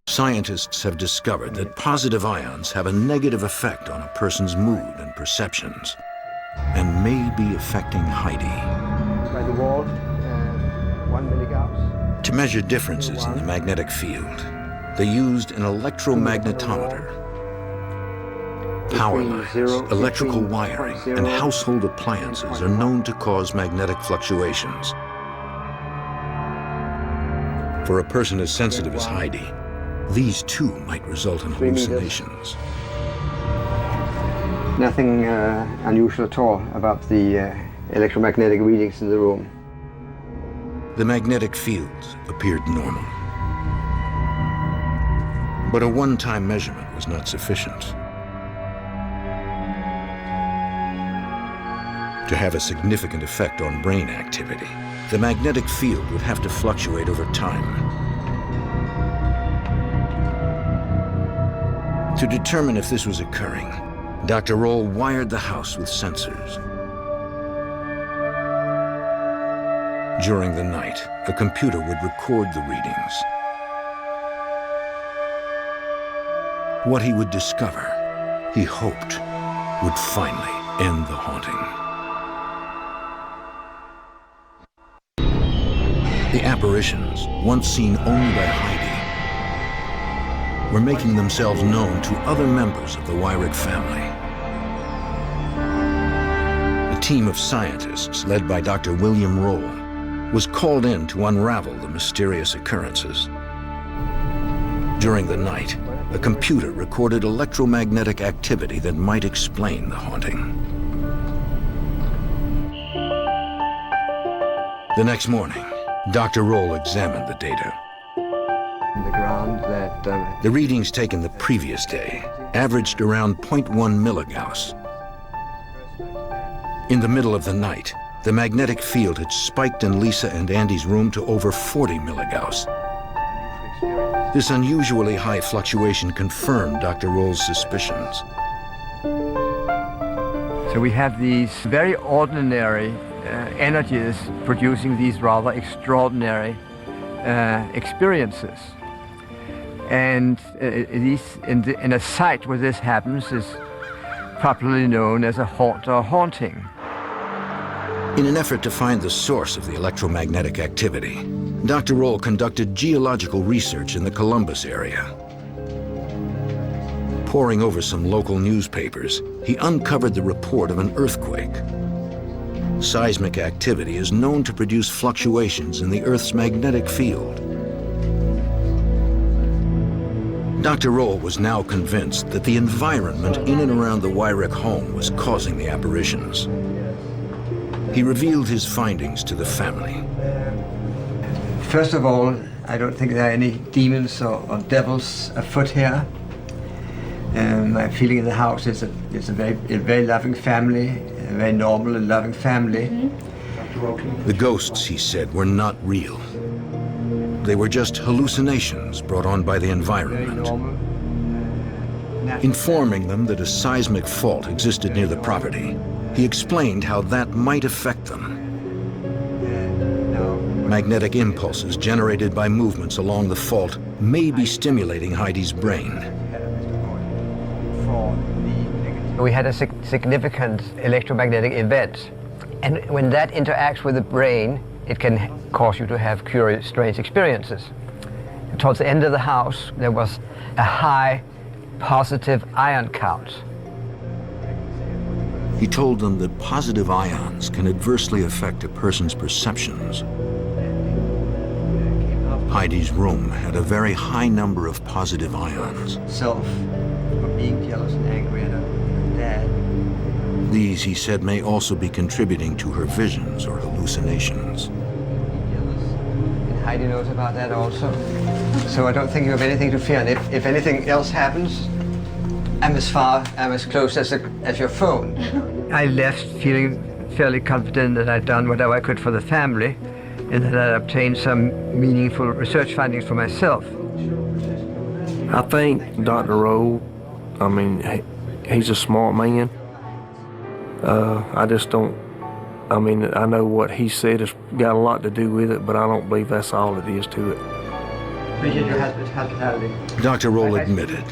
Scientists have discovered that positive ions have a negative effect on a person's mood and perceptions, and may be affecting Heidi. By the wall, 1 milligauss. To measure differences in the magnetic field, they used an electromagnetometer. Power lines, electrical wiring, and household appliances are known to cause magnetic fluctuations. For a person as sensitive as Heidi, these too might result in hallucinations. Nothing unusual at all about the electromagnetic readings in the room. The magnetic fields appeared normal. But a one-time measurement was not sufficient. To have a significant effect on brain activity, the magnetic field would have to fluctuate over time. To determine if this was occurring, Dr. Roll wired the house with sensors. During the night, a computer would record the readings. What he would discover, he hoped, would finally end the haunting. The apparitions, once seen only by Heidi, were making themselves known to other members of the Weyrich family. A team of scientists, led by Dr. William Roll, was called in to unravel the mysterious occurrences. During the night, a computer recorded electromagnetic activity that might explain the haunting. The next morning, Dr. Roll examined the data. The readings taken the previous day averaged around 0.1 milligauss. In the middle of the night, the magnetic field had spiked in Lisa and Andy's room to over 40 milligauss. This unusually high fluctuation confirmed Dr. Roll's suspicions. So we have these very ordinary energies producing these rather extraordinary experiences. And in a site where this happens is popularly known as a haunt or haunting. In an effort to find the source of the electromagnetic activity, Dr. Roll conducted geological research in the Columbus area. Poring over some local newspapers, he uncovered the report of an earthquake. Seismic activity is known to produce fluctuations in the Earth's magnetic field. Dr. Roll was now convinced that the environment in and around the Weyrich home was causing the apparitions. He revealed his findings to the family. First of all, I don't think there are any demons or devils afoot here. My feeling in the house is that it's a very loving family, a very normal and loving family. The ghosts, he said, were not real. They were just hallucinations brought on by the environment. Informing them that a seismic fault existed near the property, he explained how that might affect them. Magnetic impulses generated by movements along the fault may be stimulating Heidi's brain. We had a significant electromagnetic event, and when that interacts with the brain, it can cause you to have curious, strange experiences. Towards the end of the house, there was a high positive ion count. He told them that positive ions can adversely affect a person's perceptions. Heidi's room had a very high number of positive ions. Self, being jealous and angry at her dad. These, he said, may also be contributing to her visions or hallucinations. And Heidi knows about that also. So I don't think you have anything to fear. And if anything else happens, I'm as close as your phone. I left feeling fairly confident that I'd done whatever I could for the family and that I'd obtained some meaningful research findings for myself. I think Dr. Rowe, he's a smart man. I just don't, I know what he said has got a lot to do with it, but I don't believe that's all it is to it. Appreciate your hospitality. Dr. Roll admitted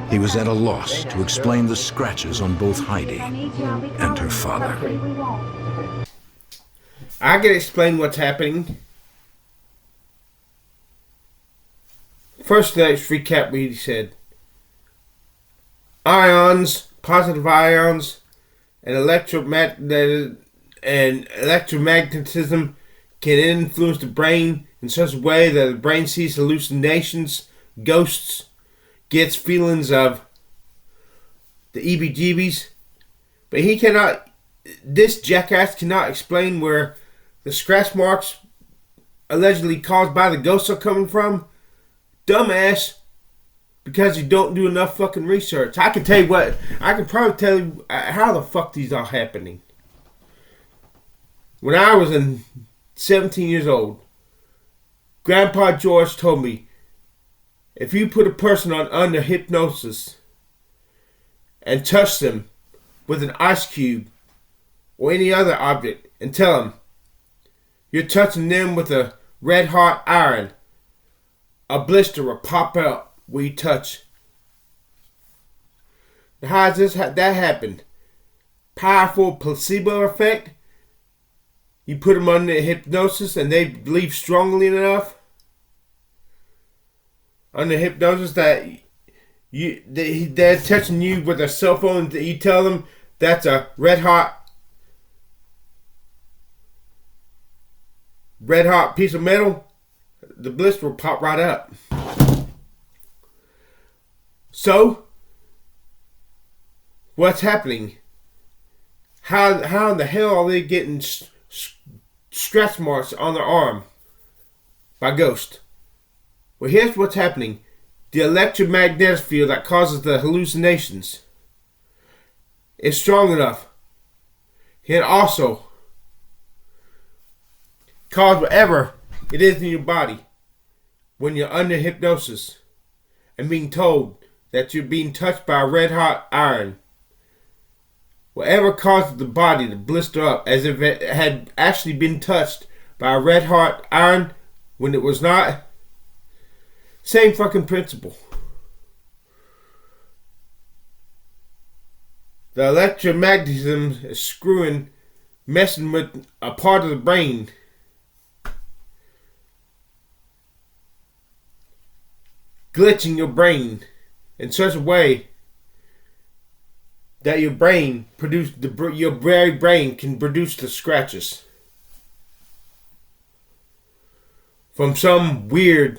he was at a loss to explain the scratches on both Heidi and her father. I can explain what's happening. First, let's recap what he said. Ions, positive ions, and electromagnetism can influence the brain in such a way that the brain sees hallucinations, ghosts, gets feelings of the EBGBs, but this jackass cannot explain where the scratch marks allegedly caused by the ghosts are coming from. Dumbass, because you don't do enough fucking research. I can probably tell you how the fuck these are happening. When I was 17 years old, Grandpa George told me, if you put a person under hypnosis and touch them with an ice cube or any other object and tell them you're touching them with a red hot iron, a blister will pop out where you touch. Now, how does that happen? Powerful placebo effect? You put them under hypnosis and they believe strongly enough under hypnosis that they're touching you with a cell phone, that you tell them that's a red hot piece of metal, the blister will pop right up. So, what's happening? How in the hell are they getting scratch marks on their arm by ghost? Well, here's what's happening. The electromagnetic field that causes the hallucinations is strong enough. It can also cause whatever it is in your body when you're under hypnosis and being told that you're being touched by a red hot iron. Whatever causes the body to blister up as if it had actually been touched by a red hot iron when it was not. Same fucking principle. The electromagnetism is messing with a part of the brain. Glitching your brain in such a way that your very brain can produce the scratches from some weird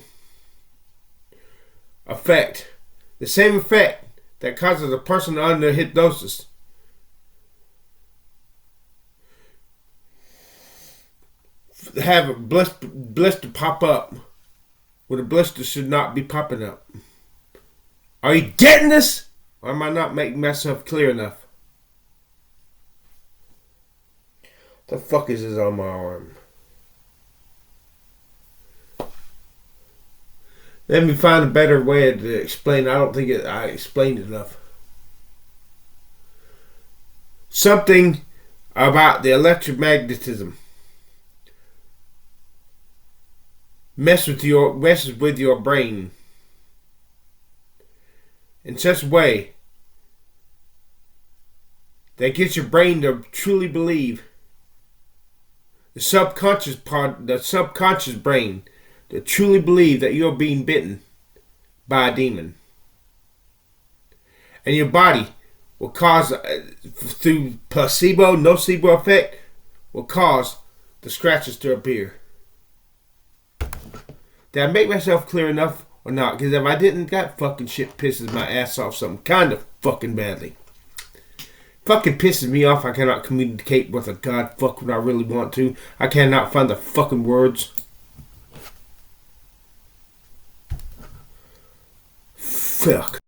effect. The same effect that causes a person under hypnosis have a blister pop up when a blister should not be popping up. Are you getting this? Or am I not making myself clear enough? The fuck is this on my arm? Let me find a better way to explain. I don't think I explained it enough. Something about the electromagnetism messes with your brain in such a way that gets your brain to truly believe, the subconscious brain, to truly believe that you're being bitten by a demon. And your body will cause, through placebo, nocebo effect, will cause the scratches to appear. Did I make myself clear enough or not? Because if I didn't, that fucking shit pisses my ass off something kind of fucking badly. Fucking pisses me off. I cannot communicate with a god fuck when I really want to. I cannot find the fucking words. Fuck.